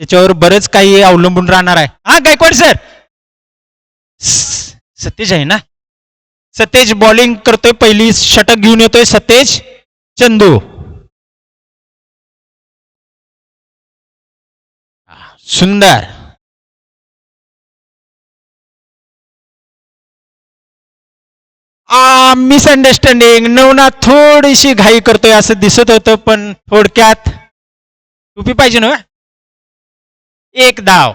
त्याच्यावर बरंच काही अवलंबून राहणार आहे. हा गायकवाड सर, सतेज आहे ना? सतेज बॉलिंग करतोय, पहिली षटक घेऊन येतोय सतेज. चंदू सुंदर. मिसअंडरस्टँडिंग. नवनाथ थोडीशी घाई करतोय असं दिसत होतं, पण थोडक्यात टुपी पाहिजे ना. एक धाव.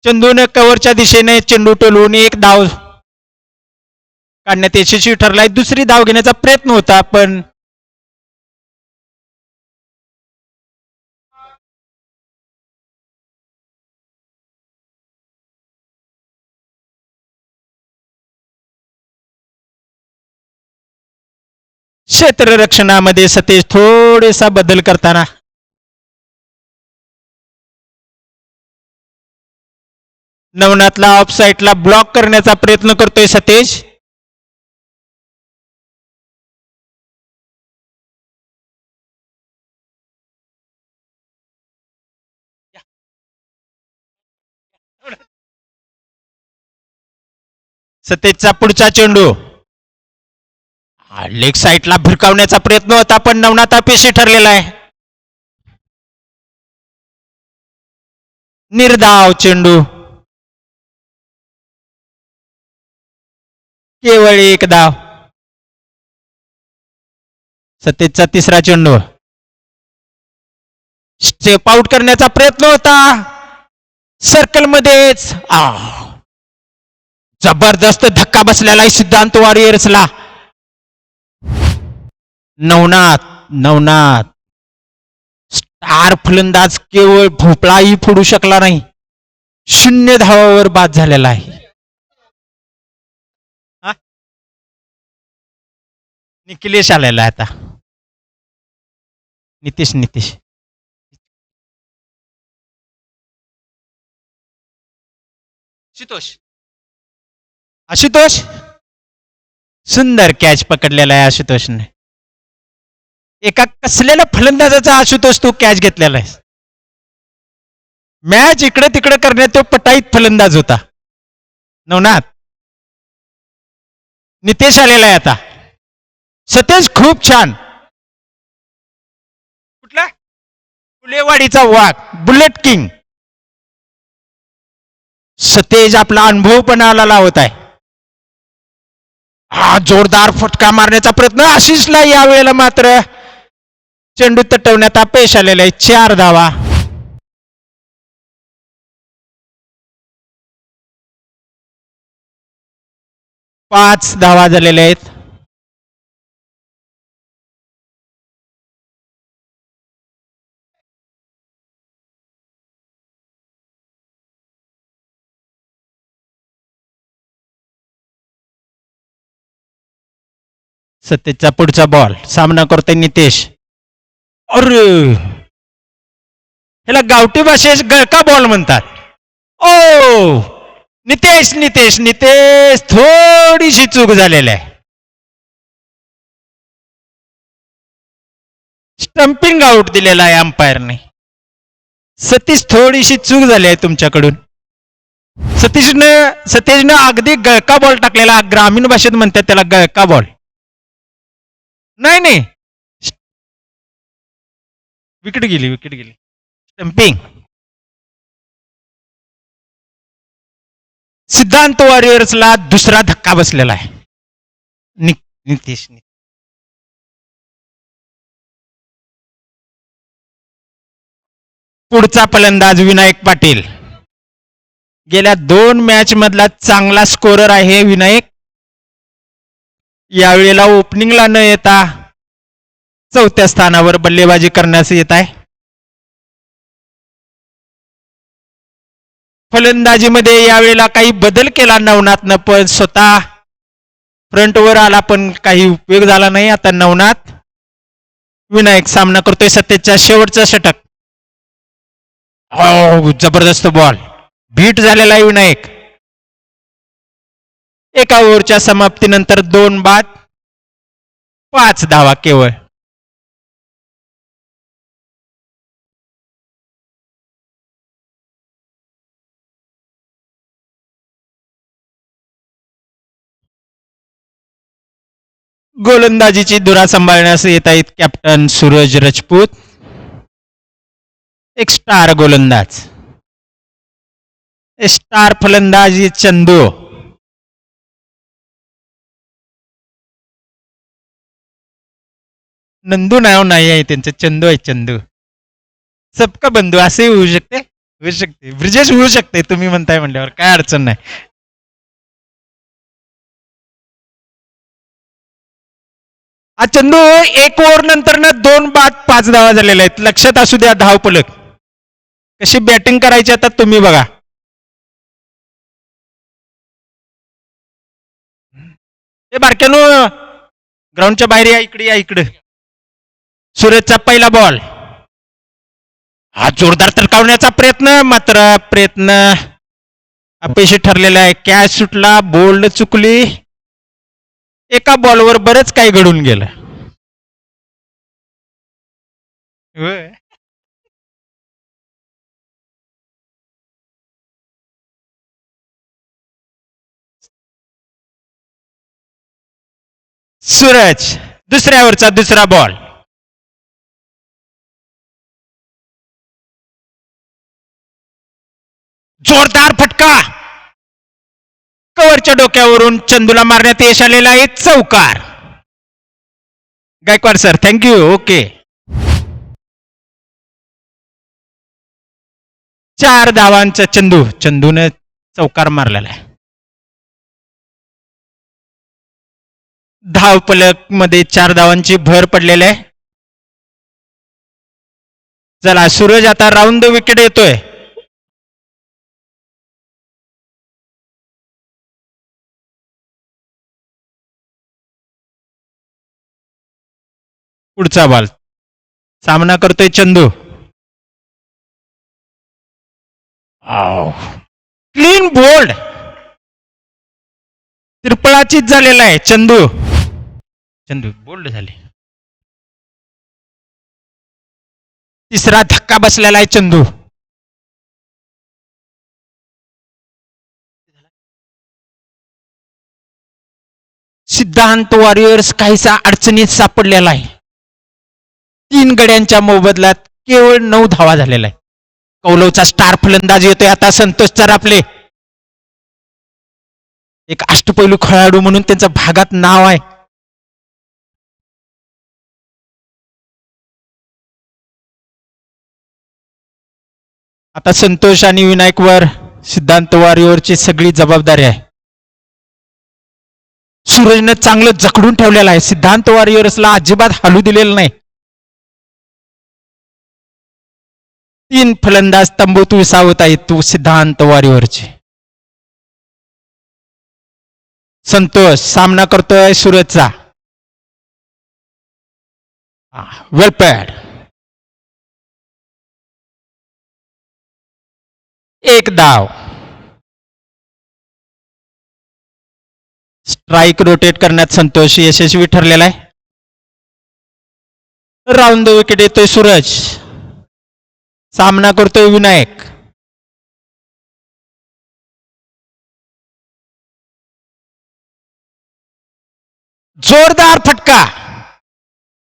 चंदूने कव्हरच्या दिशेने चेंडू टोलवून एक धाव काढण्यात यशस्वी ठरलाय. दुसरी धाव घेण्याचा प्रयत्न होता, पण क्षेत्ररक्षणामध्ये सतेज थोडेसा बदल करताना नवनाथला ऑफ साईडला ब्लॉक करण्याचा प्रयत्न करतोय सतेज. सतेजचा पुढचा चेंडू लेग साईडला भिरकावण्याचा प्रयत्न होता, पण नवनाथ अपयशी ठरलेला आहे. निर्धाव चेंडू. केवळ एक धाव. सतेजचा तिसरा चेंडू स्टेप आउट करण्याचा प्रयत्न होता, सर्कल मध्येच. जबरदस्त धक्का बसलेला आहे सिद्धांत वॉरियर्सला. नवनाथ स्टार फलंदाज केवळ भोपळाही फोडू शकला नाही, 0 धावावर बाद झालेला आहे. निखिलेश आलेला आहे आता. नितीश आशुतोष सुंदर कॅच पकडलेला आहे आशुतोषने. एका कसलेल्या फलंदाजाचा आशुतोष तू कॅच घेतलेला आहे. मॅच इकडे तिकडे करण्यात तो पटाईत फलंदाज होता. नवनाथ. नितेश आलेला आहे आता. सतेज खूप छान. कुठला? फुलेवाडीचा वाघ, बुलेट किंग. सतेज आपला अनुभव पण लावत आहे. जोरदार फटका मारण्याचा प्रयत्न आशिषला. यावेळेला मात्र चेंडू तटवण्यात अपयश आलेला आहे. 4 धावा. पाच धावा झालेल्या आहेत. सतेजचा पुढचा बॉल. सामना करतोय नितेश. अरे, ह्याला गावठी भाषेत गळका बॉल म्हणतात. ओ नितेश थोडीशी चूक झालेली आहे. स्टंपिंग आउट दिलेला आहे अंपायरने. सतीश थोडीशी चूक झाली आहे तुमच्याकडून. सतीशनं अगदी गळका बॉल टाकलेला. ग्रामीण भाषेत म्हणतात त्याला गळका बॉल. नाही, विकेट गेली. स्टंपिंग. सिद्धांत वॉरियर्सला दुसरा धक्का बसलेला आहे. नितीश. पुढचा फलंदाज विनायक पाटील. गेल्या 2 मॅच मधला चांगला स्कोरर आहे विनायक. यावेळेला ओपनिंगला न येता 4थ्या स्थानावर बल्लेबाजी करण्यास येत आहे. फलंदाजीमध्ये यावेळेला काही बदल केला नवनाथनं, पण स्वतः फ्रंटवर आला, पण काही उपयोग झाला नाही. आता नवनाथ. विनायक सामना करतोय सतेजचा शेवटचा षटक. जबरदस्त बॉल. बीट झालेला आहे विनायक. एका ओव्हरच्या समाप्तीनंतर 2 बाद, 5 धावा केवळ. गोलंदाजीची धुरा सांभाळण्यास येत आहेत कॅप्टन सूरज राजपूत, एक स्टार गोलंदाज. स्टार फलंदाजी चंदू. नंदू नाव नाही आहे त्यांचं, चंदू आहे चंदू. सबका बंधू असे होऊ शकते, होऊ शकते. ब्रिजेश होऊ शकते, तुम्ही म्हणताय म्हणल्यावर काय अडचण नाही. चंदू एक ओव्हर नंतर ना 2 बाद 5 धावा झालेल्या आहेत. लक्षात असू द्या धाव पलक. कशी बॅटिंग करायची आता तुम्ही बघा. हे बारक्यानो ग्राउंडच्या बाहेर या, इकडे या, इकडे. सूरजचा पहिला बॉल. हा जोरदार तरकावण्याचा प्रयत्न, मात्र प्रयत्न अपयशी ठरलेला आहे. कॅच सुटला, बोल्ड चुकली. एका बॉलवर बरंच काही घडून गेलं. सूरज दुसऱ्यावरचा दुसरा बॉल. जोरदार फटका. कव्हरच्या डोक्यावरून चंदूला मारण्यात यश आलेला आहे. चौकार. Gaikwad sir thank you. ओके. 4 धावांचा चंदूने चौकार मारलेला आहे. धाव पलक मध्ये 4 धावांची भर पडलेली आहे. चला सूरज आता राऊंड द विकेट येतोय. पुढचा बॉल. सामना करतोय चंदू. Clean bowled. त्रिपळाचीच झालेला आहे. चंदू बोल्ड झाले. तिसरा धक्का बसलेला आहे चंदू. सिद्धांत वॉरियर्स काहीसा अडचणीत सापडलेला आहे. 3 गड्यांच्या मोबदल्यात केवळ 9 धावा झालेला आहे. कौलवचा स्टार फलंदाज येतोय आता संतोष चरापले. एक अष्टपैलू खेळाडू म्हणून त्यांचं भागात नाव आहे. आता संतोष आणि विनायकवर सिद्धांत वॉरियरची सगळी जबाबदारी आहे. सूरजने चांगलं जखडून ठेवलेलं आहे. सिद्धांत वॉरियर्सला अजिबात हलू दिलेलं नाही. 3 फलंदाज तंबूत विसावत आहेत तू सिद्धांत वॉरियरचे. संतोष सामना करतोय सूरजचा. वेल पॅड. 1 धाव. स्ट्राईक रोटेट करण्यात संतोष यशस्वी ठरलेला आहे. राऊंड द विकेट येतोय सूरज. सामना करतोय विनायक. जोरदार फटका.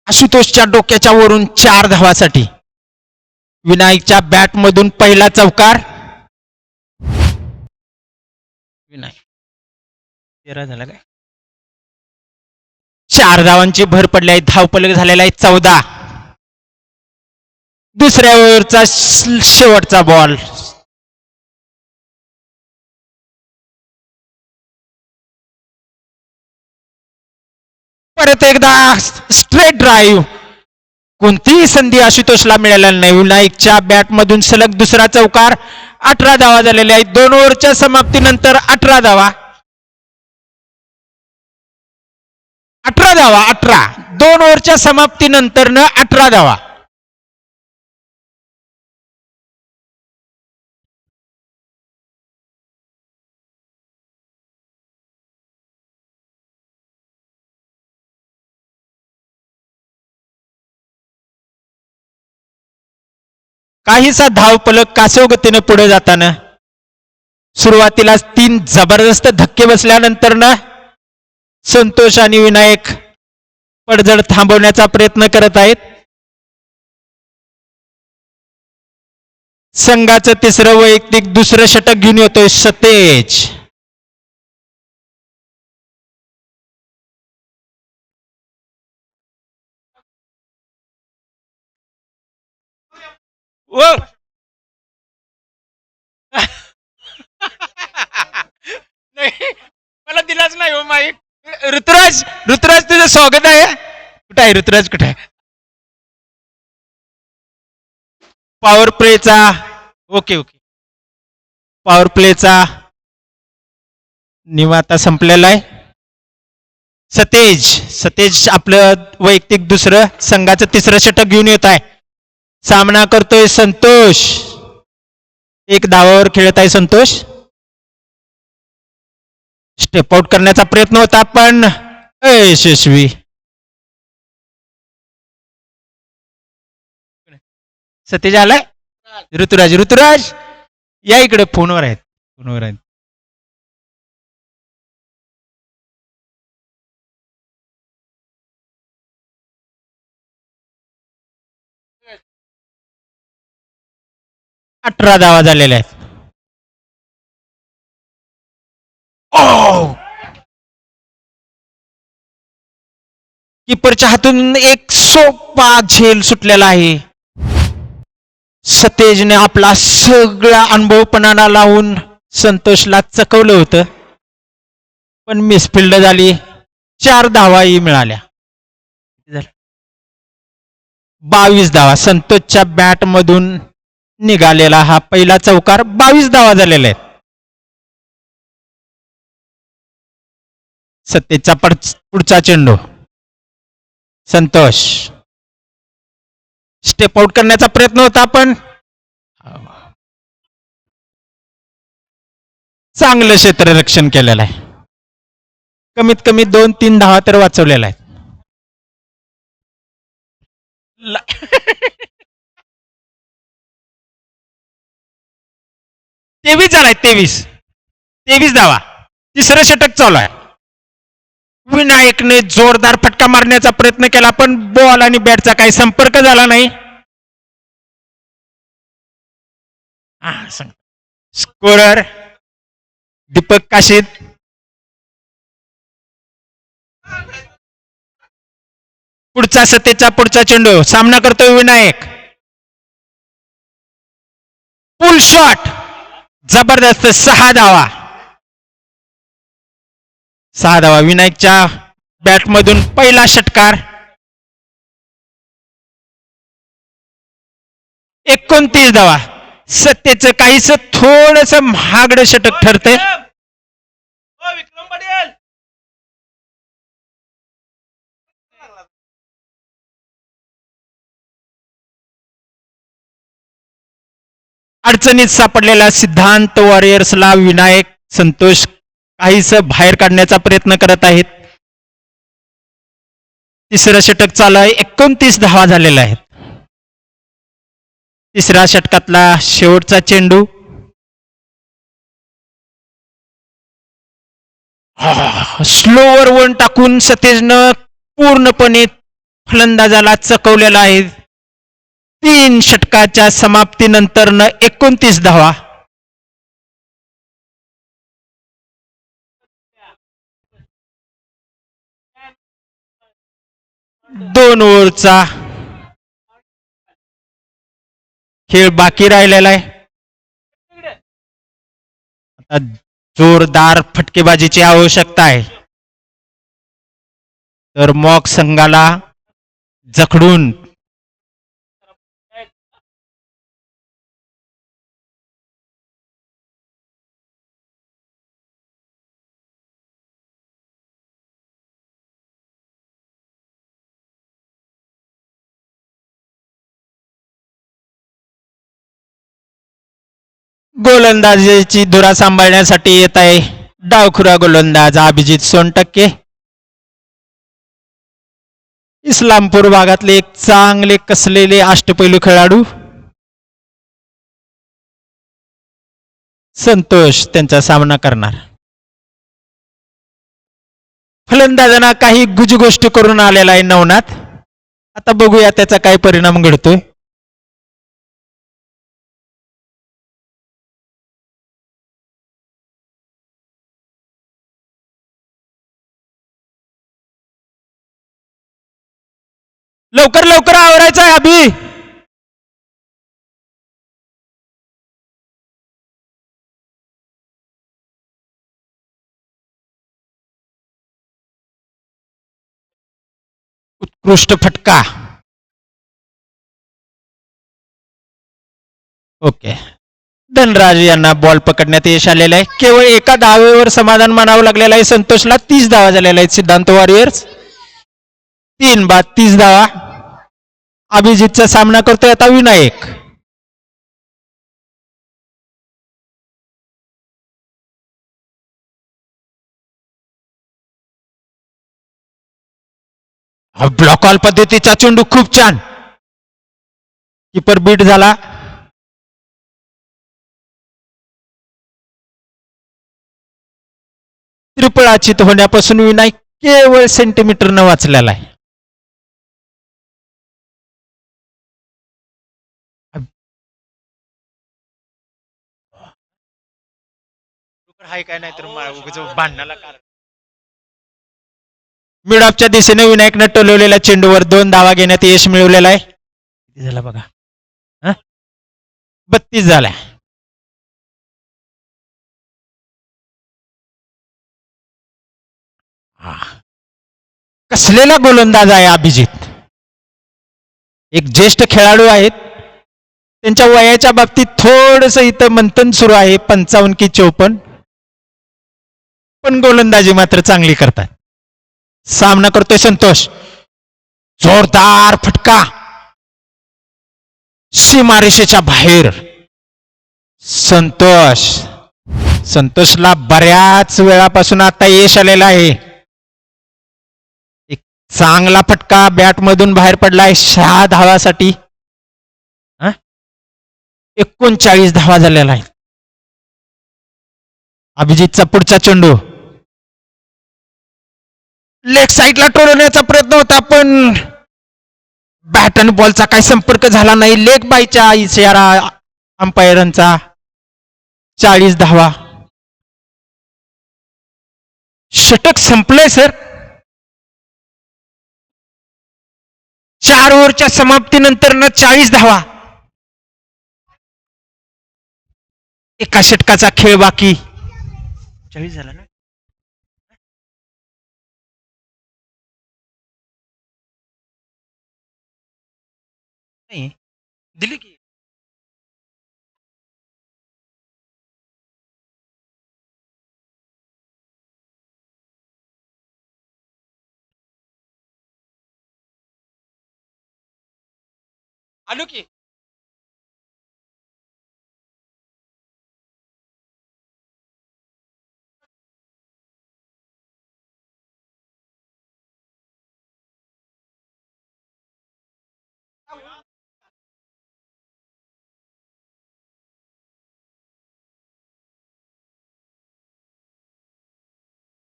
आशुतोषच्या डोक्याच्या वरून 4 धावासाठी. विनायकच्या बॅट मधून पहिला चौकार. विनायक 13 झाला काय. 4 धावांची भर पडली आहे. धावपलक झालेला आहे 14. दुसऱ्या ओव्हरचा शेवटचा बॉल. परत एकदा स्ट्रेट ड्राईव्ह. कोणतीही संधी आशुतोषला मिळालेला नाही. विनायकच्या बॅट मधून सलग दुसरा चौकार. 18 धावा झालेल्या आहेत. 2 ओव्हरच्या समाप्तीनंतर 18 धावा. 18 धावा. 2 ओव्हरच्या समाप्तीनंतर 18 धावा. काहीसा धावपलक कासव गतीने पुढे जाताना सुरुवातीला 3 जबरदस्त धक्के बसल्यानंतर संतोष आणि विनायक पडझड थांबवण्याचा प्रयत्न करत आहेत. संघाचं तिसरं वैयक्तिक दुसरं षटक घेऊन येतोय सतेज. नाही, मला दिलाच नाही हो माईक. ऋतुराज, ऋतुराज तुझं स्वागत आहे. कुठे आहे ऋतुराज, कुठे आहे? पॉवर प्लेचा ओके ओके, पॉवर प्लेचा निवांता संपलेला आहे. सतेज, सतेज आपलं वैयक्तिक दुसरं संघाचं तिसरं षटक घेऊन येत आहे. सामना करतोय संतोष. एक धावावर खेळत आहे संतोष. स्टेप आउट करण्याचा प्रयत्न होता पण अयशस्वी. सतेज आलाय. ऋतुराज, ऋतुराज या इकडे, फोनवर आहेत, फोनवर आहेत. अठरा धावा झालेल्या आहेत. कीपरच्या हातून एक सोपा झेल सुटलेला आहे. सतेजने आपला सगळा अनुभव पणाला लावून संतोषला चकवलं होतं, पण मिसफिल्ड झाली. 4 धावाही मिळाल्या. 22 धावा संतोषच्या बॅट मधून निघालेला हा पहिला चौकार. 22 धावा झालेल्या आहेत. सतेजचा पुढचा चेंडू. संतोष स्टेप आउट करण्याचा प्रयत्न होता पण चांगलं क्षेत्ररक्षण केलेलं आहे. कमीत कमी 2-3 धावा तर वाचवलेला आहे. 23 झालाय. 23 धावा. तिसरं षटक चालू आहे. विनायकने जोरदार फटका मारण्याचा प्रयत्न केला पण बॉल आणि बॅटचा काही संपर्क झाला नाही. स्कोरर दीपक काशीद. पुढचा सतेजचा पुढचा चेंडू. सामना करतोय विनायक. पुल शॉट जबरदस्त. 6 धावा. 6 धावा विनायकच्या बॅटमधून पहिला षटकार. 29 धावा. सत्तेचं काहीच थोडस महागडं षटक ठरतंय. अडचणीत सापडलेला सिद्धांत वॉरियर्सला विनायक संतोष काहीच बाहेर काढण्याचा प्रयत्न करत आहेत. तिसरं षटक चालू आहे. 29 धावा झालेल्या आहेत. तिसऱ्या षटकातला शेवटचा चेंडू. स्लोवर वन टाकून सतेजनं पूर्णपणे फलंदाजाला चकवलेला आहे. 3 षटकाच्या समाप्तीनंतर 29 धावा. दोन ओव्हरचा खेळ बाकी राहिलेला आहे. आता जोरदार फटकेबाजीची आवश्यकता आहे. तर मॉक संघाला जखडून गोलंदाजीची धुरा सांभाळण्यासाठी येत आहे डावखुरा गोलंदाज अभिजित सोनटक्के. इस्लामपूर भागातले एक चांगले कसलेले अष्टपैलू खेळाडू. संतोष त्यांचा सामना करणार. फलंदाजांना काही गुज गोष्टी करून आलेला आहे नवनाथ. आता बघूया त्याचा काय परिणाम घडतोय. लवकर लवकर आवरायचं आहे अभि. उत्कृष्ट फटका. ओके. धनराज यांना बॉल पकडण्यात यश आलेलं आहे. केवळ एका धावेवर समाधान मानावं लागलेलं आहे संतोषला. 30 धावा झालेल्या आहेत सिद्धांत वॉरियर्स. 3 बाद 30 धावा. अभिजितचा सामना करतोय आता विनायक. ब्लॉक ऑल पद्धतीचा चेंडू खूप छान. कीपर बीट झाला. त्रिपळाचित होण्यापासून विनायक केवळ सेंटीमीटर न वाचलेला आहे. हाय काय नाही तर भांडणाला कारण. मिडऑफच्या दिशेने विनायकनं टोलवलेल्या चेंडूवर 2 धावा घेण्यात यश मिळवलेला आहे. किती झाला बघा. 32 झाला. कसलेला गोलंदाज आहे अभिजित. एक ज्येष्ठ खेळाडू आहेत. त्यांच्या वयाच्या बाबतीत थोडस इथं मंथन सुरू आहे. 55 की 54. पण गोलंदाजी मात्र चांगली करतात. सामना करतोय संतोष. जोरदार फटका. सीमारेषेच्या बाहेर. संतोषला बऱ्याच वेळापासून आता यश आलेलं आहे. एक चांगला फटका बॅट मधून बाहेर पडलाय 6 धावासाठी. 39 धावा झालेला आहे. अभिजितचा पुढचा चेंडू लेग साईडला टोलवण्याचा प्रयत्न होता पण बॅट आणि बॉलचा काही संपर्क झाला नाही. लेग बायच्या इशारा अंपायरांचा. 40 धावा. षटक संपलंय सर. 4 ओव्हरच्या समाप्तीनंतर 40 धावा. एका षटकाचा खेळ बाकी. 40 झाला ना. दिली की आलो की.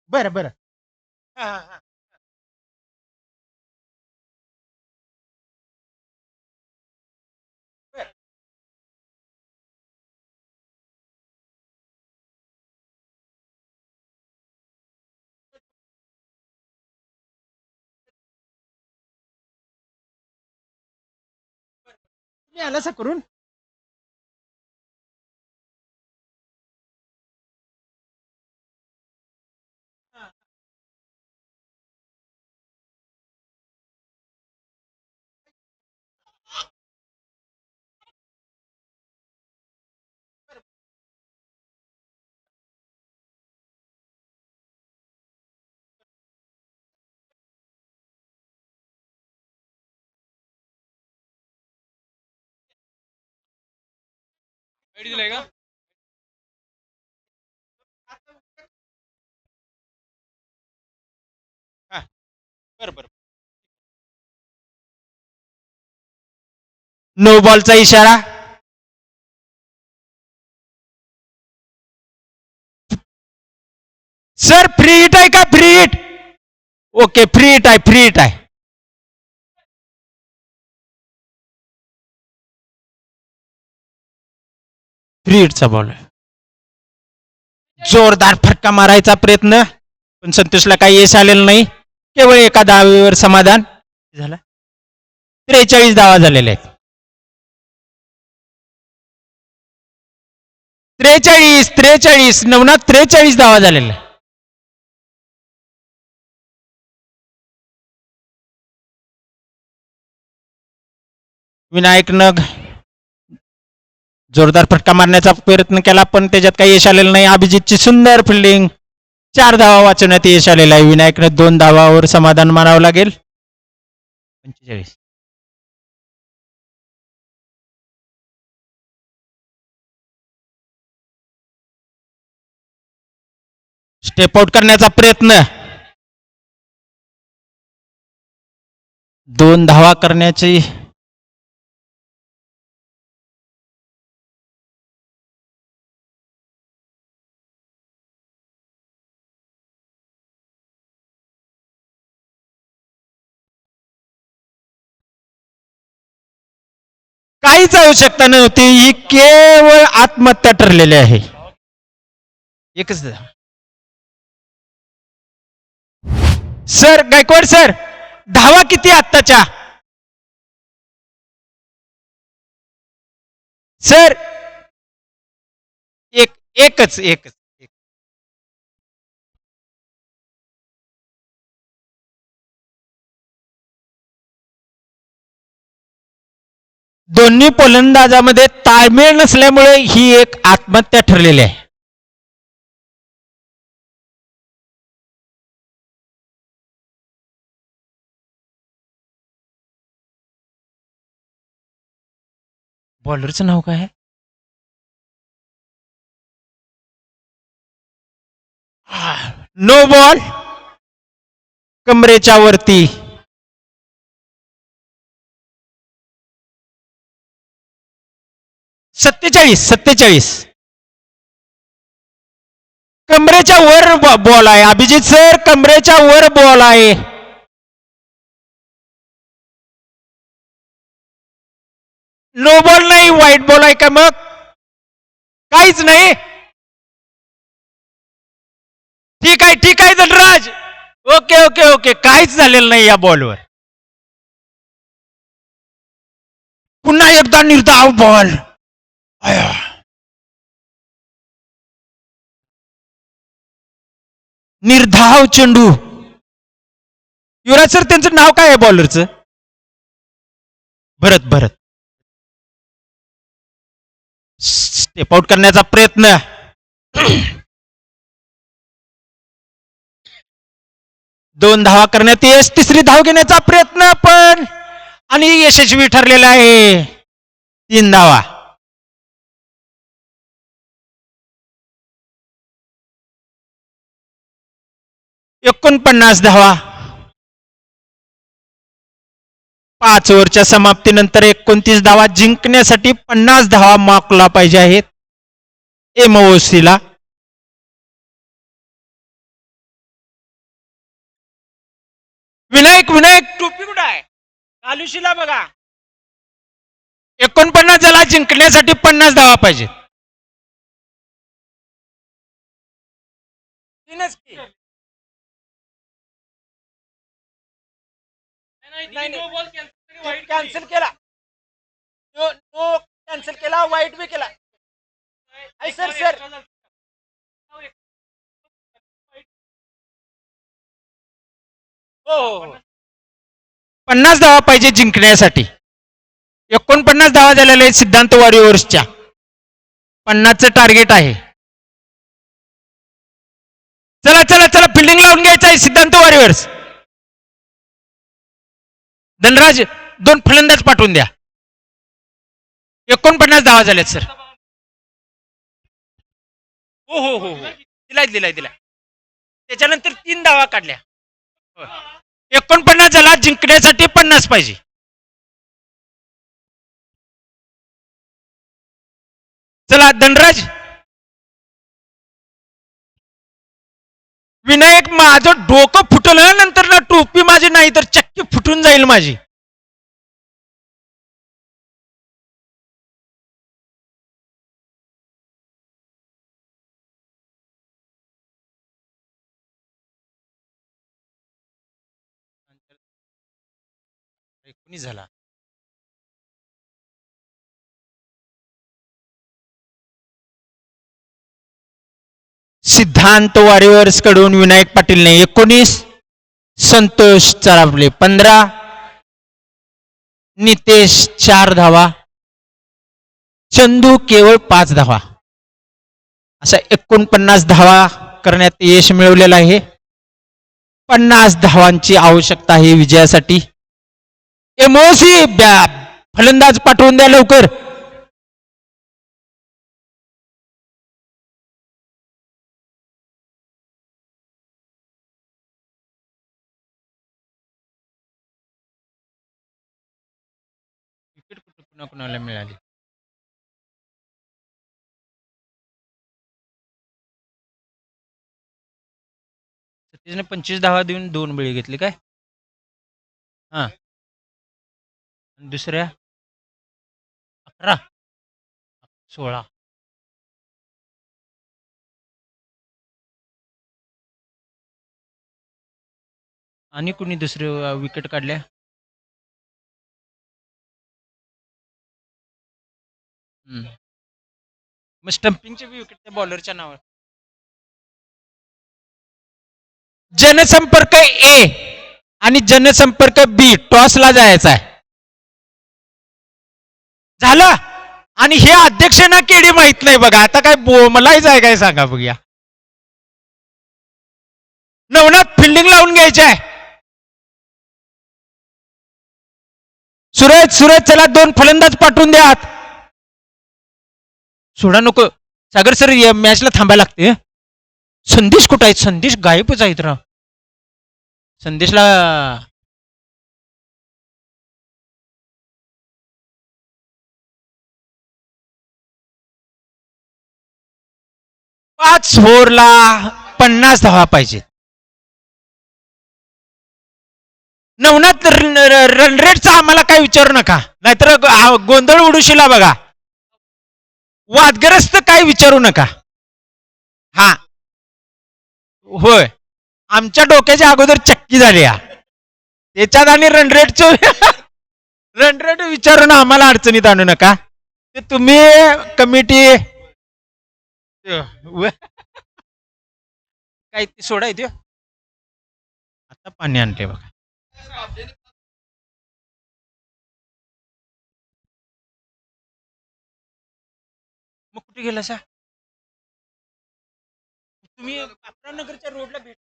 बरं बरं. तुम्ही आलासा करून. दिलाय का. बरोबर. नो बॉलचा इशारा. सर फ्री हिट आहे का. Free hit. Okay, free hit आहे, फ्री हिट आहे. फ्री हिटचा बॉल आहे. जोरदार फटका मारायचा प्रयत्न, पण संतोषला काही यश आलेलं नाही. केवळ एका धावेवर समाधान झालं. 43 धावा झालेल्या आहेत. 43 नवनाथ, 43 धावा झालेल्या. विनायकनं जोरदार फटका मारण्याचा प्रयत्न केला, पण त्याच्यात काही यश आलेलं नाही. अभिजितची सुंदर फिल्डिंग, 4 धावा वाचवण्यात यश आलेलं आहे. विनायकनं 2 धावावर समाधान मानावं लागेल. 45 स्टेप आउट करण्याचा प्रयत्न, 2 धावा करण्याची काहीच आवश्यकता नव्हती. ही केवळ आत्महत्या ठरलेली आहे. एकच सर, गायकवाड सर, धावा किती आत्ताच्या? सर, एकच. दोन्ही फलंदाजामध्ये ताळमेळ नसल्यामुळे ही एक आत्महत्या ठरलेली आहे. बॉलरचं नाव काय आहे? नो बॉल, कमरेच्या वरती. सत्तेचाळीस कमरेच्या वर बॉल आहे. अभिजित सर, कमरेच्या वर बॉल आहे. नो बॉल नाही, व्हाईट बॉल आहे का मग? काहीच नाही. ठीक आहे धनराज. ओके, काहीच झालेलं नाही या बॉलवर. पुन्हा एकदा निर्धाव बॉल. निर्धाव चेंडू. युवराज सर, त्यांचं नाव काय आहे बॉलरचं? भरत. स्टेप आउट करण्याचा प्रयत्न, 2 धावा करण्यात यश. 3री धाव घेण्याचा प्रयत्न पण, आणि यशस्वी ठरलेला आहे. 3 धावा. $49 धावा. 5 ओव्हरच्या समाप्तीनंतर 29 धावा जिंकण्यासाठी 50 धावा मार्कला पाहिजे आहेत एमओसीला. विनायक टोपी कुठं आहे? आलुशीला बघा. 49 झाला, जिंकण्यासाठी 50 धावा पाहिजे. कॅन्सल केला. नो कॅन्सल केला, वाईट बी केला. सर हो. 50 धावा पाहिजे जिंकण्यासाठी. 49 धावा झालेल्या आहेत सिद्धांत वॉरियर्सच्या. 50चं टार्गेट आहे. चला फिल्डिंग लावून घ्यायचं आहे सिद्धांत वॉरियर्स. धनराज, 2 फलंदाज पाठवून द्या. 49 धावा झाल्यात सर. हो. दिलाय. त्याच्यानंतर 3 धावा काढल्या. 49 झाला, जिंकण्यासाठी 50 पाहिजे. चला धनराज, विनायक माझं डोकं फुटलं नंतर ना टोपी माझी नाही तर चक्की फुटून जाईल माझी. कुणी झाला सिद्धांत वॉरियर्स कडून विनायक पाटीलने 19, संतोष चरापले 15, नितेश 4 धावा, चंदू केवळ 5 धावा, असा 49 धावा करण्यात यश मिळवलेलं आहे. 50 धावांची आवश्यकता आहे विजयासाठी. एमओसी फलंदाज पाठवून द्या लवकर. विकेट कुठं कुणाला मिळाली. सतीशने 25 धावा देऊन 2 बळी घेतली काय. हा दुसऱ्या 11, 16. आणि कुणी दुसरे विकेट काढल्या. मग स्टंपिंगचे विकेट त्या बॉलरच्या नावावर. जनसंपर्क ए आणि जनसंपर्क बी टॉसला जायचा आहे. झालं. आणि हे अध्यक्ष ना केडी माहित नाही बघा. आता काय मलाही जाय काय सांगा बघूया. नवनाथ फिल्डिंग लावून घ्यायची आहे. सूरज चला 2 फलंदाज पाठवून द्या. सोडा नको सागर सर या मॅचला थांबायला लागते. संदेश कुठं आहेत. संदेश गायबच आहेत राव. संदेशला पाच ओव्हरला 50 धावा पाहिजे. नवनाथ रन रेटचा आम्हाला काय विचारू नका नाहीतर गोंधळ उडूशिला बघा. वादग्रस्त काय विचारू नका. हा होय आमच्या डोक्याच्या अगोदर चक्की झाली. त्याच्यात आणि रन रेट विचारून आम्हाला अडचणीत आणू नका. ते तुम्ही कमिटी काय ते सोडा येते. आता पाणी आणले बघा. मग कुठे गेला सा तुम्ही. नगरच्या रोडला भेट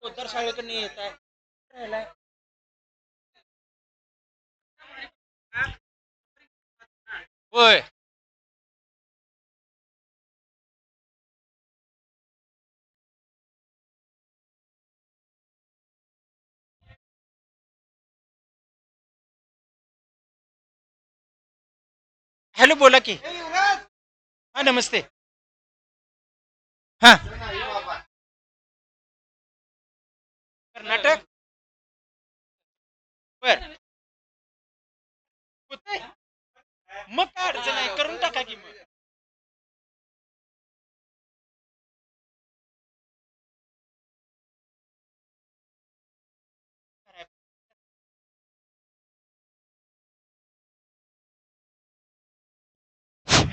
पोद्दार शाळेकडे येत आहे. होय हॅलो बोला की. हा नमस्ते. हा कर्नाटक बर होतंय. मग काय अडचण आहे करून टाका की मग.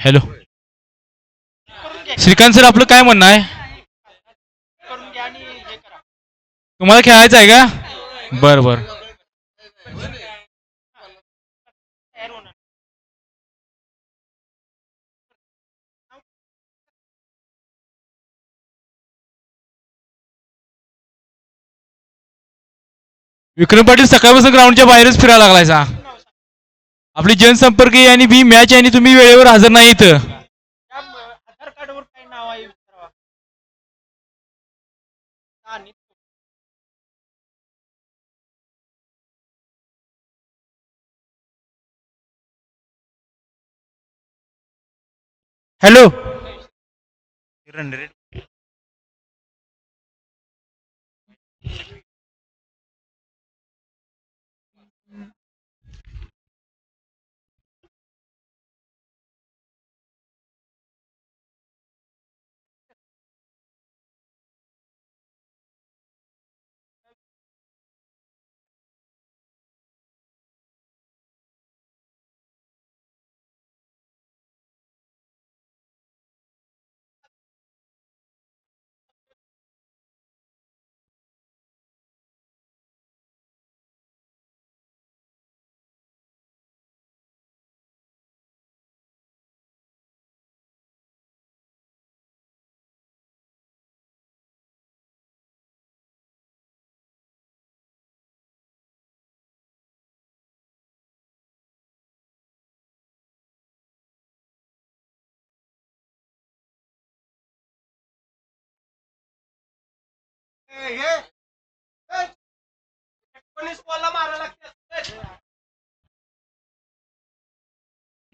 हॅलो श्रीकांत सर आपलं काय म्हणणं आहे. करून घ्या आणि हे करा. तुम्हाला खेळायचं आहे का. बरं बरं तयार होणार. विक्रम पाटील सकाळपासून ग्राउंडच्या बाहेरच फिरायला लागलायचा. आपली जनसंपर्क आणि बी मॅच आणि तुम्ही वेळेवर हजर नाहीत. आधार कार्डवर काय नाव आहे विचारावा. हॅलो रन रेट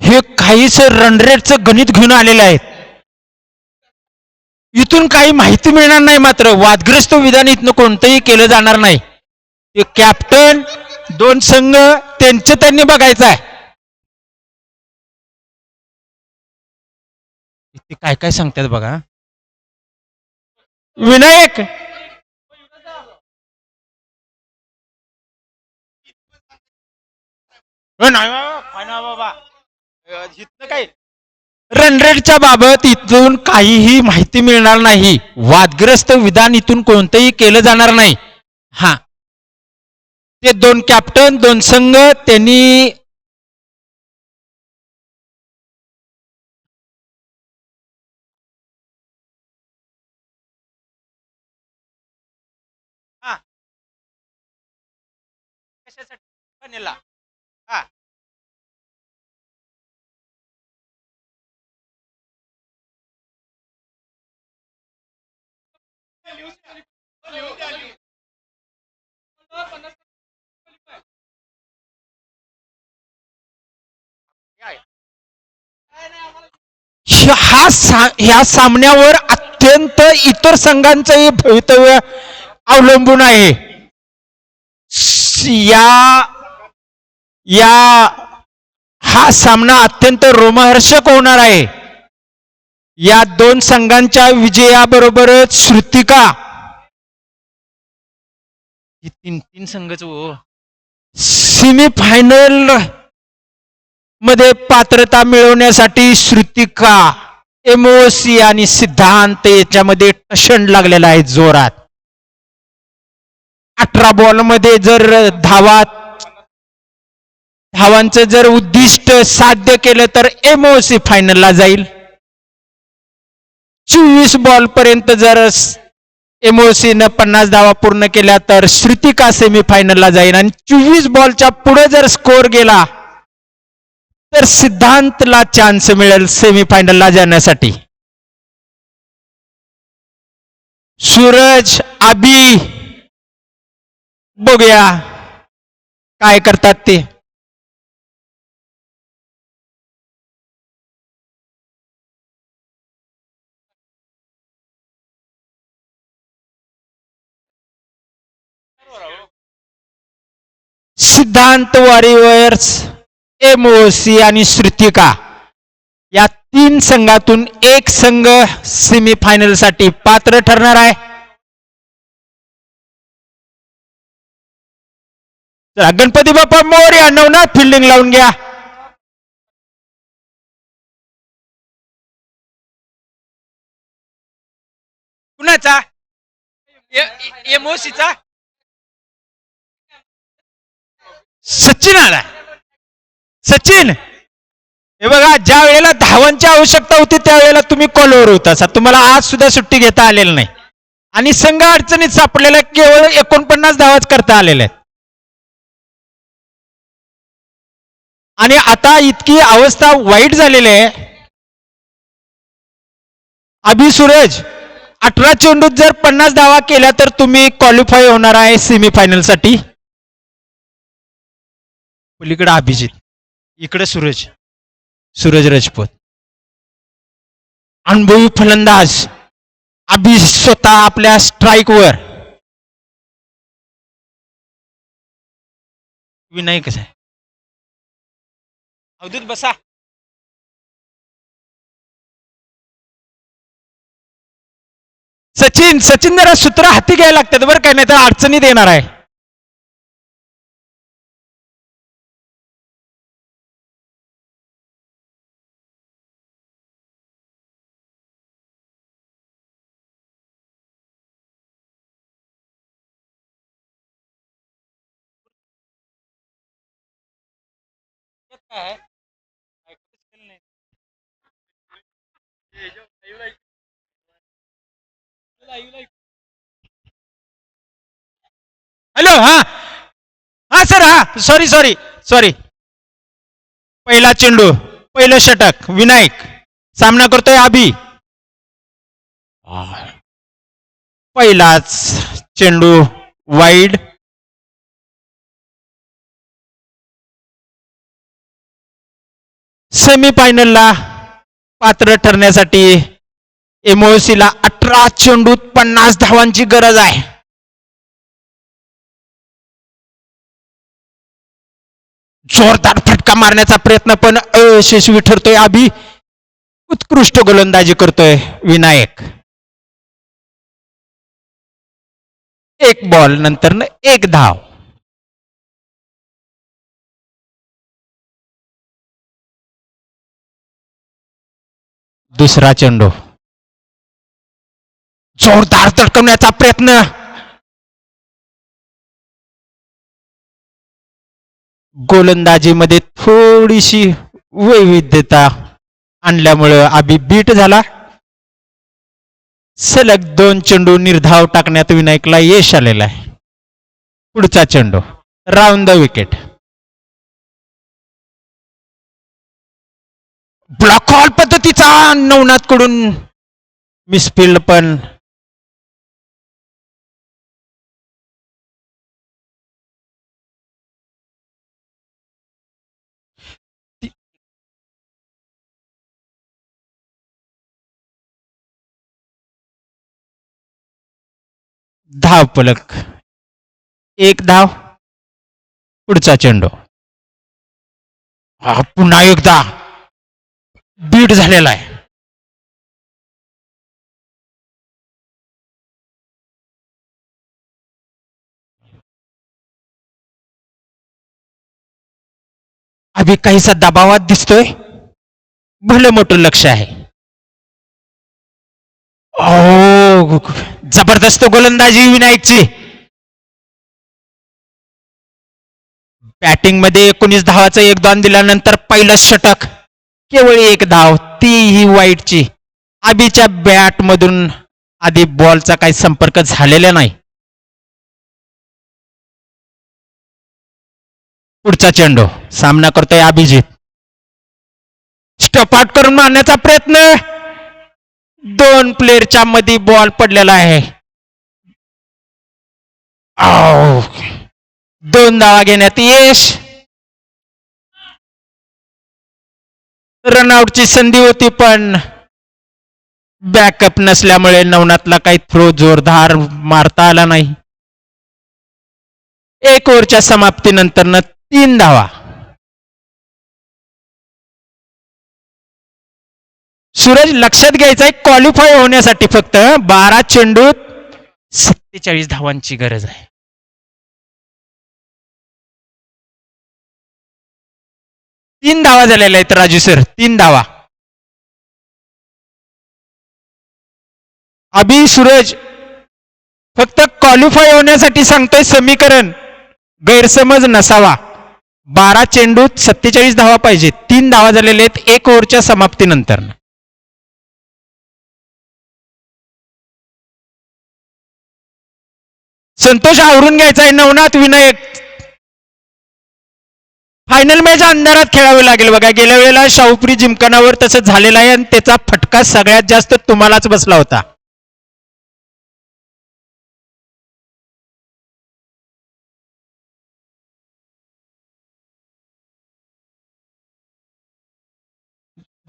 हे काहीच रन रेटचं गणित घेऊन आलेलं आहे. इथून काही माहिती मिळणार नाही. मात्र वादग्रस्त विधान इथनं कोणतंही केलं जाणार नाही. ते कॅप्टन दोन संघ त्यांचं त्यांनी बघायचं आहे. ते काय काय सांगतात बघा. विनायक बाबा काय रन रेटच्या बाबत इथून काहीही माहिती मिळणार नाही. वादग्रस्त विधान इथून कोणतंही केलं जाणार नाही. हा ते दोन कॅप्टन दोन संघ त्यांनी कशासाठी हा ह्या सामन्यावर अत्यंत इतर संघांचंही भवितव्य अवलंबून आहे. या या हा सामना अत्यंत रोमहर्षक होणार आहे. या दोन संघांच्या विजयाबरोबरच श्रुतिका ही तीन संघच हो सेमीफायनल मध्ये पात्रता मिळवण्यासाठी श्रुतिका एमओसी आणि सिद्धांत याच्यामध्ये टशन लागलेला आहे जोरात. 18 बॉल मध्ये जर धावांचं जर उद्दिष्ट साध्य केलं तर एमओसी फायनलला जाईल. 24 बॉल पर्यंत जर एमओसी न 50 धावा पूर्ण केल्या तर श्रुतिका सेमीफायनलला जाईल. आणि 24 बॉलच्या पुढे जर स्कोर गेला तर सिद्धांतला चान्स मिळेल सेमीफायनलला जाण्यासाठी. सूरज आबी बघूया काय करतात ते. सिद्धांत वॉरियर्स एमओसी आणि श्रुतिका या तीन संघातून एक संघ सेमीफायनल साठी पात्र ठरणार आहे. गणपती बाप्पा मोरया. नवनाथ फिल्डिंग लावून घ्या. कुणाचा एमओसीचा सचिन आला. सचिन हे बघा ज्या वेळेला धावांची आवश्यकता होती त्यावेळेला तुम्ही कॉलवर होता. तुम्हाला आज सुद्धा सुट्टी घेता आलेली नाही आणि संघ अडचणीत सापडलेला केवळ 49 धावाच करता आलेल्या आहेत. आणि आता इतकी अवस्था वाईट झालेली आहे. अभि सूरज 18 चेंडूत जर 50 धावा केल्या तर तुम्ही क्वालिफाय होणार आहे सेमीफायनल साठी. पलीकडे अभिजित इकडे सूरज राजपूत अनुभवी फलंदाज अभि स्वतः आपल्या स्ट्राईकवर. विनायक कसं आहे? अवधूत बसा. सचिन सचिन जरा सूत्र हाती घ्यायला लागतात बरं काय, नाही तर अडचणीत येणार आहे. हॅलो. हा हा सर. हा सॉरी सॉरी सॉरी. पहिला चेंडू, पहिलं षटक विनायक. सामना करतोय अभि. पहिलाच चेंडू वाईड. सेमीफायनलला पात्र ठरण्यासाठी एमओसीला 18 चेंडूत 50 धावांची गरज आहे. जोरदार फटका मारण्याचा प्रयत्न पण अयशस्वी ठरतोय अभि. उत्कृष्ट गोलंदाजी करतोय विनायक. एक बॉल नंतर एक धाव. दुसरा चेंडू जोरदार तडकवण्याचा प्रयत्न. गोलंदाजीमध्ये थोडीशी वैविध्यता आणल्यामुळं अभि बीट झाला. सलग 2 चेंडू निर्धाव टाकण्यात विनायकला यश आलेलं आहे. पुढचा चेंडू round the wicket. Block hall पद्धतीचा नवनाथ कडून मिसफिल्ड पण. धाव पलक. एक धाव. पुढचा चेंडू. हा पुन्हा एकदा बीट झालेला आहे. अभि काहीसा दबावात दिसतोय. भलं मोठं लक्ष आहे. जबरदस्त गोलंदाजी विनायकची. बॅटिंग मध्ये 19 धावाचं योगदान दिल्यानंतर पहिलं षटक. केवळ एक धाव, ती ही वाईटची. अभिच्या बॅट मधून आधी बॉलचा काही संपर्क झालेला नाही. पुढचा चेंडू. सामना करतोय अभिजित. स्टप आउट करून मारण्याचा प्रयत्न. 2 प्लेअरच्या मध्ये बॉल पडलेला आहे. 2 धावा घेण्यात यश. रनआउटची संधी होती पण बॅकअप नसल्यामुळे नवनाथला काही थ्रो जोरदार मारता आला नाही. 1 ओव्हरच्या समाप्तीनंतर 3 धावा. सूरज लक्षात घ्यायचा आहे, क्वालिफाय होण्यासाठी फक्त 12 चेंडूत 47 धावांची गरज आहे. तीन धावा झालेल्या आहेत राजू सर. 3 धावा. अभि सूरज फक्त क्वालिफाय होण्यासाठी सांगतोय समीकरण, गैरसमज नसावा. 12 चेंडूत 47 धावा पाहिजे. 3 धावा झालेल्या आहेत 1 ओव्हरच्या समाप्तीनंतर. संतोष आवरून घ्यायचा आहे. नवनाथ विनायक फायनल मॅच अंधारात खेळावी लागेल बघा. गेल्या वेळेला शाहूपुरी जिमखानावर तसं झालेलं आहे आणि त्याचा फटका सगळ्यात जास्त तुम्हालाच बसला होता.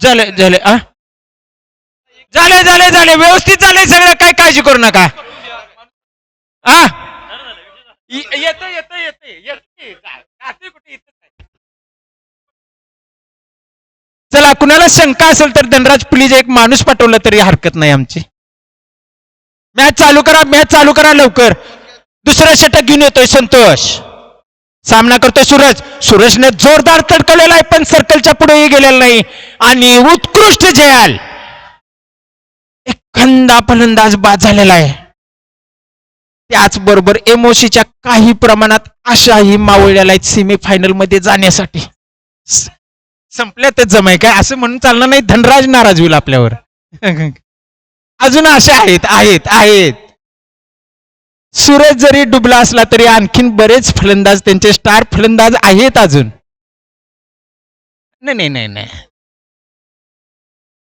झाले झाले. झाले व्यवस्थित झालंय सगळं, काय काळजी करू नका. हा चला, कुणाला शंका असेल तर धनराज प्लीज एक माणूस पाठवलं तरी हरकत नाही आमची. मॅच चालू करा लवकर. दुसरा षटक घेऊन येतोय संतोष. सामना करतोय सूरजने जोरदार तडकवलेला आहे, पण सर्कलच्या पुढेही गेलेला नाही. आणि उत्कृष्ट जयाल, एखादा फलंदाज बाद झालेला आहे. त्याचबरोबर एमओसीच्या काही प्रमाणात आशाही मावळलेल्या आहेत सेमीफायनल मध्ये जाण्यासाठी. संपल्यातच जमाय काय असं म्हणून चालणार नाही, धनराज नाराज होईल आपल्यावर. अजून आशा आहेत. सूरज जरी डुबला असला तरी आणखीन बरेच फलंदाज, त्यांचे स्टार फलंदाज आहेत अजून. नाही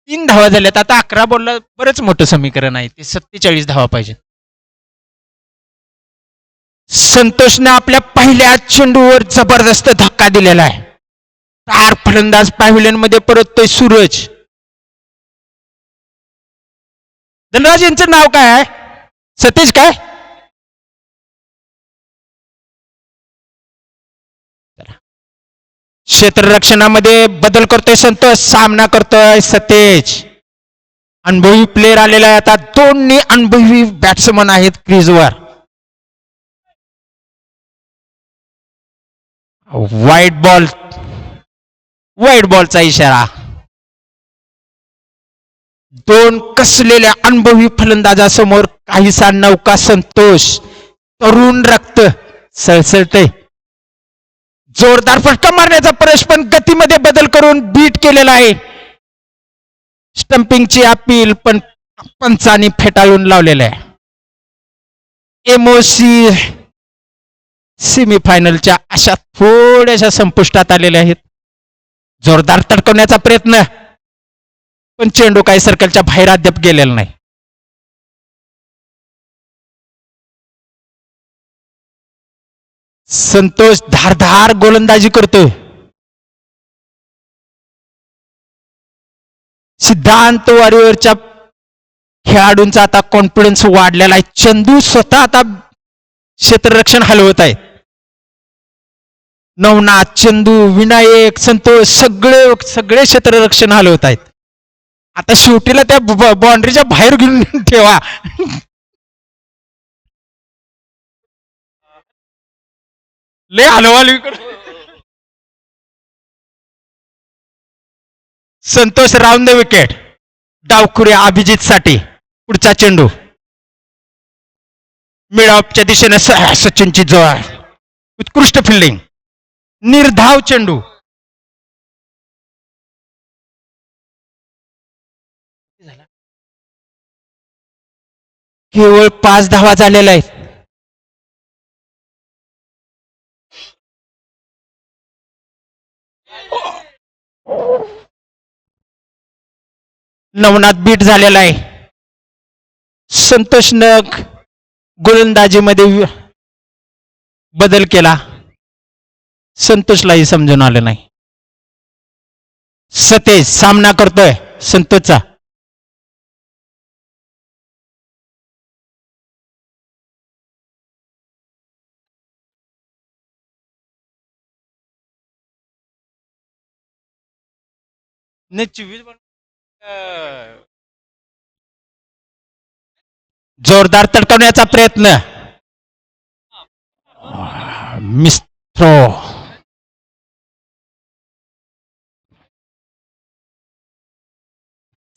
3 धावा झाल्यात, आता 11 बॉलला बरंच मोठं समीकरण आहे, ते 47 धावा पाहिजे. संतोषने आपल्या पहिल्या चेंडूवर जबरदस्त धक्का दिलेला आहे. स्टार फलंदाज पॅव्हिलियन मध्ये परततोय सूरज. धनराज यांचं नाव काय आहे? सतीश काय? क्षेत्ररक्षणामध्ये बदल करतोय संतोष, सामना करतोय सतेज. अनुभवी प्लेयर आलेला आहे आता, दोन्ही अनुभवी बॅट्समन आहेत क्रीजवर. वाईट बॉलचा इशारा. 2 कसलेल्या अनुभवी फलंदाजासमोर काहीसा नौका संतोष. तरुण रक्त सळसळतय. जोरदार फटका मारण्याचा प्रयत्न, पण गतीमध्ये बदल करून बीट केलेला आहे. स्टंपिंगची अपील पण पंचांनी फेटाळून लावलेलं आहे. एमओसी सेमीफायनलच्या अशा थोड्याशा संपुष्टात आलेल्या आहेत. जोरदार तडकवण्याचा प्रयत्न, पण चेंडू काही सर्कलच्या बाहेर अद्याप गेलेला नाही. संतोष धारधार गोलंदाजी करतोय. सिद्धांत वारीवरच्या खेळाडूंचा आता कॉन्फिडन्स वाढलेला आहे. चंदू स्वतः आता क्षेत्ररक्षण हलवत आहेत. नवनाथ, चंदू, विनायक, संतोष सगळे क्षेत्ररक्षण हलवत आहेत. आता शेवटीला त्या बाउंड्रीच्या बाहेर घेऊन ठेवा. ले हलवाली. Santosh round the wicket. डावखुऱ्या अभिजित साठी पुढचा चेंडू मिड ऑफच्या दिशेने सचिनची जोर. उत्कृष्ट फिल्डिंग, निर्धाव चेंडू. केवळ 5 धावा झालेल्या आहेत. नवनाथ बीट झालेला आहे. संतोषनं गोलंदाजीमध्ये बदल केला, संतोषलाही समजून आलं नाही. सतेज सामना करतोय संतोषचा. जोरदार तडकवण्याचा प्रयत्न, मिस्त्रो.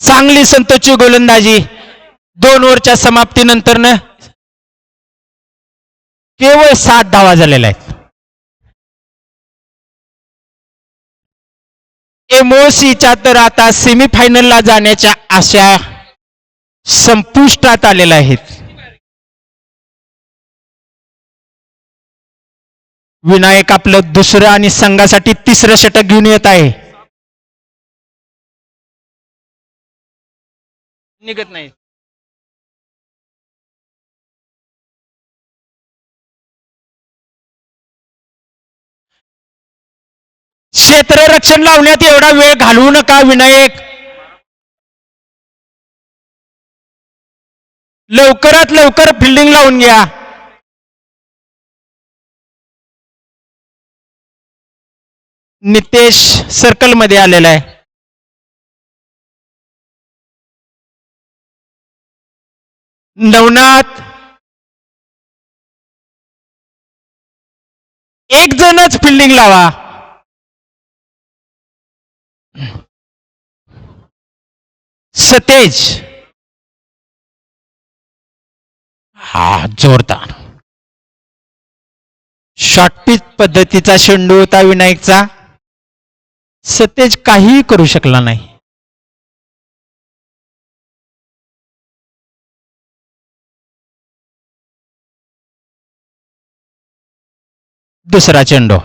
चांगली संतोषची गोलंदाजी. 2 ओव्हरच्या समाप्तीनंतर केवळ 7 धावा झालेल्या आहेत. एमओसीच्या तर आता सेमीफायनलला जाण्याच्या आशा संपुष्टात आलेल्या आहेत. विनायक आपलं दुसरं आणि संघासाठी 3रं षटक घेऊन येत आहे. निघत नाही. क्षेत्ररक्षण लावण्यात एवढा वेळ घालवू नका विनायक. लवकरात लवकर फिल्डिंग लावून घ्या. नितेश सर्कल मध्ये आलेला आहे. नवनाथ एक जणच फिल्डिंग लावा. सतेज हा जोरदार शॉर्ट पिच पद्धतीचा चेंडू होता विनायकचा. सतेज काहीही करू शकला नाही. दुसरा चेंडू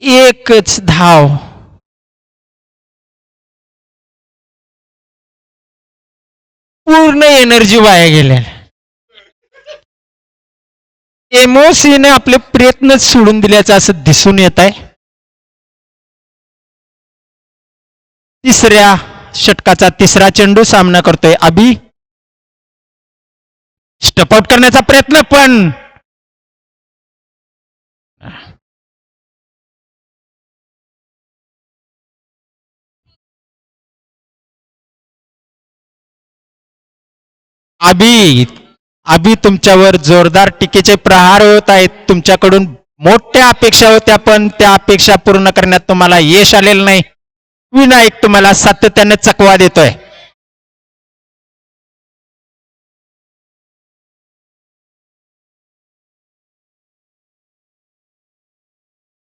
एकच धाव. पूर्ण एनर्जी वाया गेल्या. एमओसीने आपले प्रयत्न सोडून दिल्याचं असं दिसून येत आहे. तिसऱ्या षटकाचा तिसरा चेंडू सामना करतोय अभि. स्टपआउट करण्याचा प्रयत्न पण अभि अभि तुमच्यावर जोरदार टीकेचे प्रहार होत आहेत. तुमच्याकडून मोठ्या अपेक्षा होत्या पण त्या अपेक्षा पूर्ण करण्यात तुम्हाला यश आलेलं नाही. विनायक तुम्हाला सातत्याने चकवा देतोय.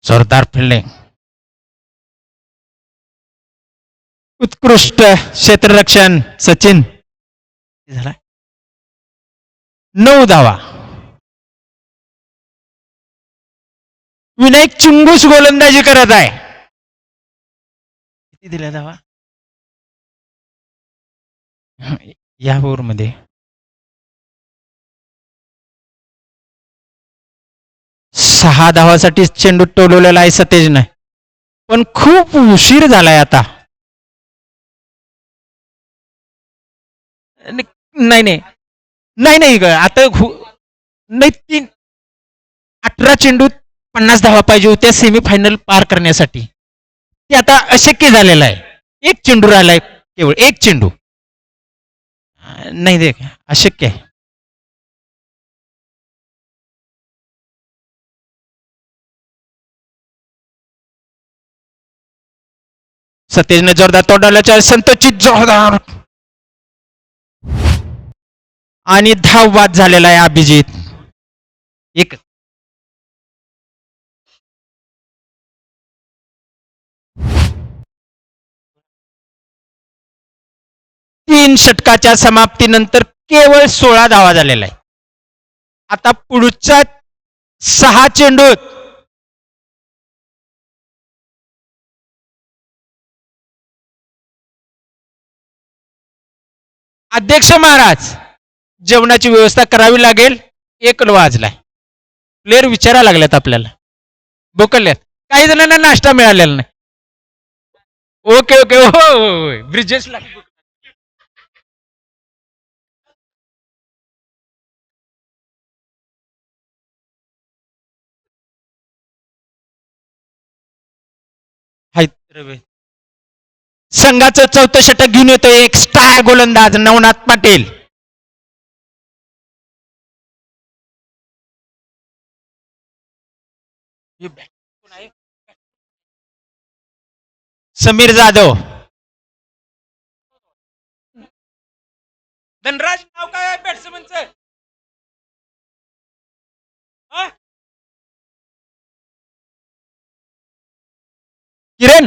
जोरदार फिल्डिंग. उत्कृष्ट क्षेत्ररक्षण सचिन. झाला 9 धावा. विनायक चिंगूस गोलंदाजी करत आहे. किती दिल्या धावा या ओव्हरमध्ये? 6 धावासाठी चेंडू टोलवलेला आहे सतेजने. पण खूप उशीर झालाय आता. नाही नाही नाही नाही आता नाही 18 चेंडूत 50 धावा पाहिजे होत्या सेमीफायनल पार करण्यासाठी. ते आता अशक्य झालेलं आहे. एक चेंडू राहिलाय केवळ एक चेंडू. नाही देख अशक्य आहे. सतेजने जोरदार तोडाल्याच्या संतोषित जोरदार आणि धाव बाद झालेला आहे अभिजित. एक 3 षटकाच्या समाप्तीनंतर केवळ 16 धावा झालेला आहे. आता पुढच्या 6 चेंडूत अध्यक्ष महाराज जेवणाची व्यवस्था करावी लागेल. 1 वाजलाय. प्लेयर विचारायला लागल्यात आपल्याला. बोकल्यात काही जणांना नाश्ता मिळालेला नाही. ओके ओके हो हो ब्रिजेशला संघाचं 4थं षटक घेऊन येतोय एक स्टार गोलंदाज नवनाथ पाटील. समीर जाधव. धनराज नाव काय आहे बॅट्समनचं? किरण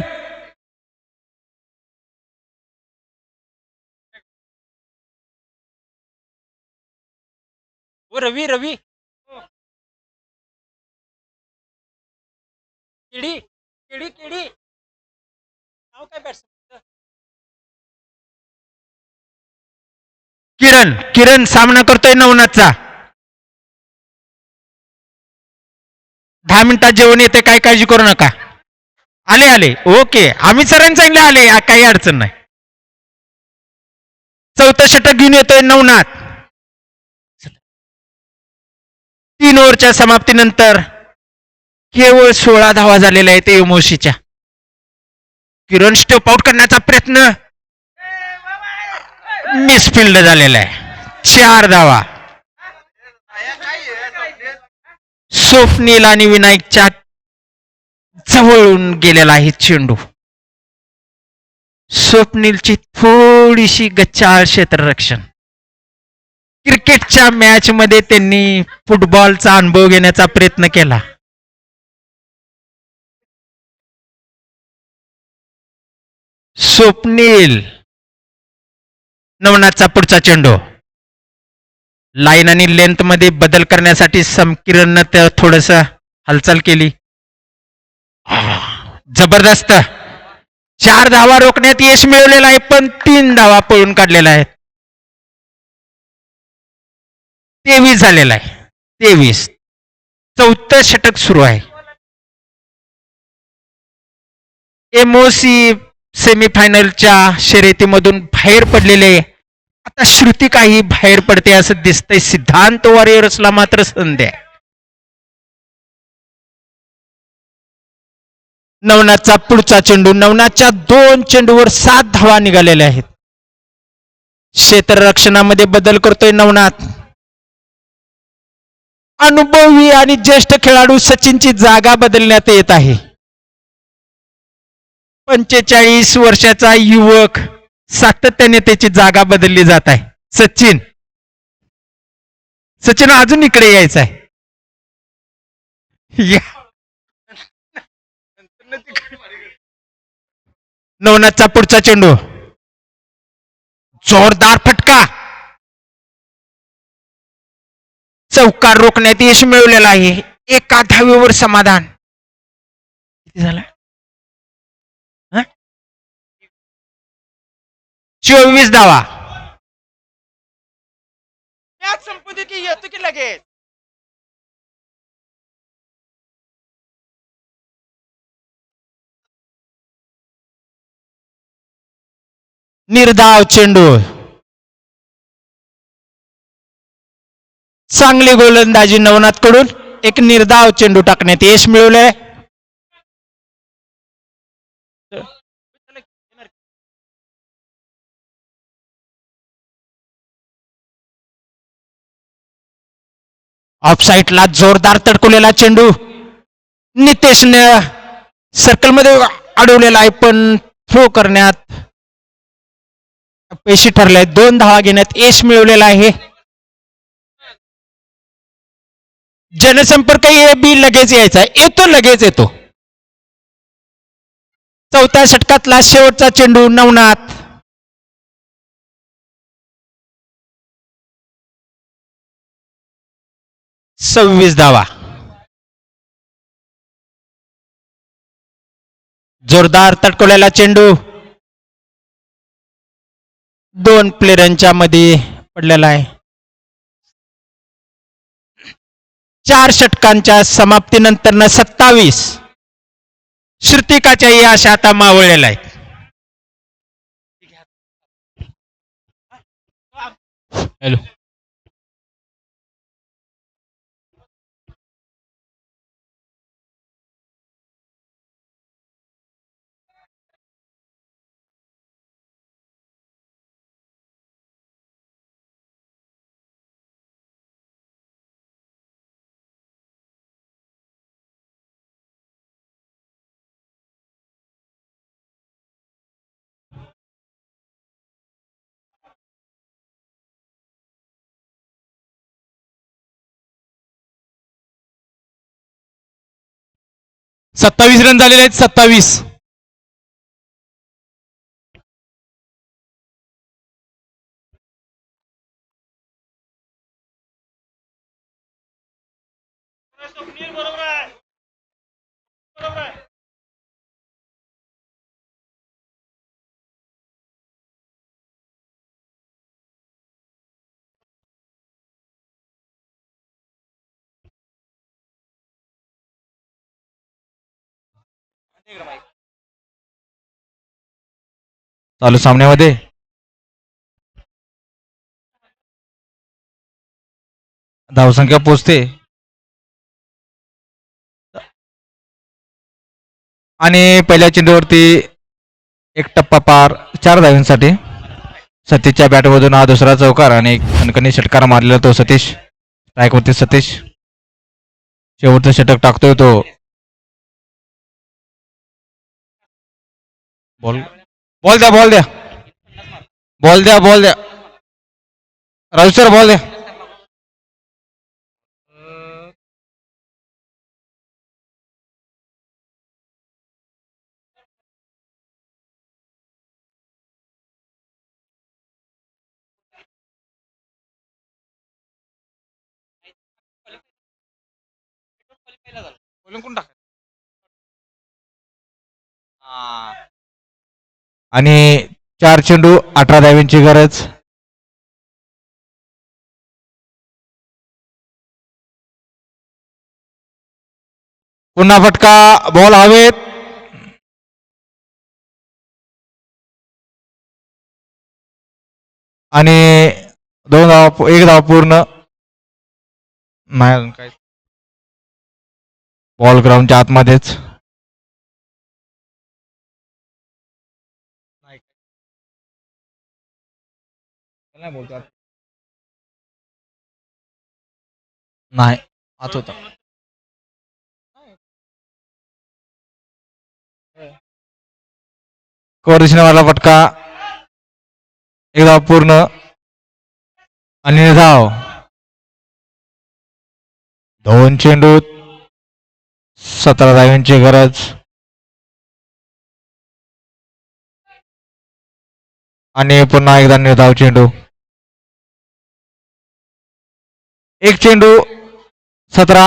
रवी रवी केडी केडी केडी नाव काय बॅट्समन? किरण किरण सामना करतोय नवनाथचा. 10 मिनिटात जेवण येते काय काळजी करू नका. आले आले ओके आम्ही सरांनी सांगितले आले काही अडचण नाही. चौथं षटक घेऊन येतोय नवनाथ. 3 ओव्हरच्या समाप्तीनंतर केवळ 16 धावा झालेल्या आहेत एमओसीच्या. किरण स्टेप आउट करण्याचा प्रयत्न मिसफिल्ड झालेला आहे. 4 धावा. स्वप्नील आणि विनायकच्या जवळून गेलेला आहे चेंडू. स्वप्नीलची थोडीशी गच्चाळ क्षेत्ररक्षण. क्रिकेटच्या मॅच मध्ये त्यांनी फुटबॉलचा अनुभव घेण्याचा प्रयत्न केला. स्वप्नील. नवनाथचा पुढचा चेंडू. लाईन आणि लेंथ मध्ये बदल करण्यासाठी समकिरणनं थोडस हालचाल केली. जबरदस्त. 4 धावा रोखण्यात यश मिळवलेलं आहे पण 3 धावा पळून काढलेल्या आहेत. 23 झालेला आहे. 23. चौथं षटक सुरू आहे. एमओसी सेमीफायनलच्या शर्यतीमधून बाहेर पडलेले आता श्रुती काही बाहेर पडते असं दिसतंय. सिद्धांत वॉरियर्सला मात्र संधी आहे. नवनाथचा पुढचा चेंडू. नवनाथच्या 2 चेंडूवर 7 धावा निघालेल्या आहेत. क्षेत्ररक्षणामध्ये बदल करतोय नवनाथ. अनुभवी आणि ज्येष्ठ खेळाडू सचिनची जागा बदलण्यात येत आहे. 45 वर्षाचा युवक सातत्याने त्याची जागा बदलली जात आहे. सचिन. सचिन अजून इकडे यायचं आहे. नवनाथचा पुढचा चेंडू. जोरदार फटका. चौकार रोखण्यात यश मिळवलेला आहे. एका धावेवर समाधान. किती झाला? 24 धावा. मॅच संपू दे की येतो की लगेच. निर्धाव चेंडू. चांगली गोलंदाजी नवनाथ कडून. एक निर्धाव चेंडू टाकण्यात यश मिळवलंय. ऑफसाईडला जोरदार तडकवलेला चेंडू. नितेशने सर्कलमध्ये अडवलेला आहे पण थ्रो करण्यात अपयशी ठरले. 2 धावा घेण्यात यश मिळवलेला आहे. जनसंपर्क ए बी लगेच यायचा. येतो लगेच येतो. चौथ्या षटकातला शेवटचा चेंडू. नवनाथ. सव्वीस धावा. जोरदार तडकवलेला चेंडू 2 प्लेयरांच्या मध्ये पडलेला आहे. 4 षटकांच्या समाप्तीनंतर 27. श्रुतिकाच्याही आशा आता मावळलेल्या आहेत. हॅलो. सत्तावीस रन झालेले आहेत. 27. चालू सामन्यामध्ये धावसंख्या पोचते आणि पहिल्या चेंडूवरती एक टप्पा पार 4 धावांसाठी सतीशच्या बॅटमधून हा दुसरा चौकार आणि एक खणखणी षटकार मारलेला तो सतीश स्ट्राईकवरती सतीश शेवटचं षटक टाकतोय तो बॉल बॉल द्या बॉल द्या बॉल द्या बॉल द्या राजू सर बॉल द्या आणि 4 चेंडू 18 धावांची गरज पुन्हा फटका बॉल हवेत आणि 2 धाव 1 धाव पूर्ण नाही अजून काय बॉल ग्राउंडच्या आतमध्येच नाही आत होता कव्हर दिशेने मारला फटका 1 धाव पूर्ण आणि धाव 2 चेंडू 17 धावांची गरज आणि पुन्हा एकदा निर्धाव चेंडू 1 चेंडू 17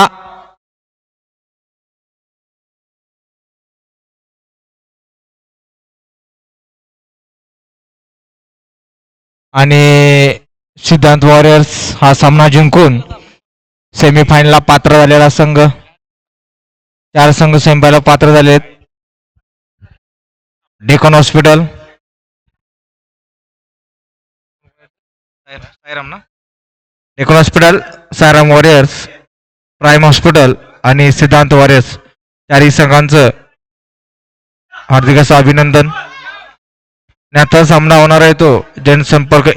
आणि सिद्धांत वॉरियर्स हा सामना जिंकून सेमीफायनलला पात्र झालेला संघ 4 संघ सेमीफायनलला पात्र झालेत Deccan hospital Deccan hospital Sairam warriors prime hospital आणि सिद्धांत वॉरियर्स 4ही संघांचं हार्दिक असं अभिनंदन. आता सामना होणार आहे तो जनसंपर्क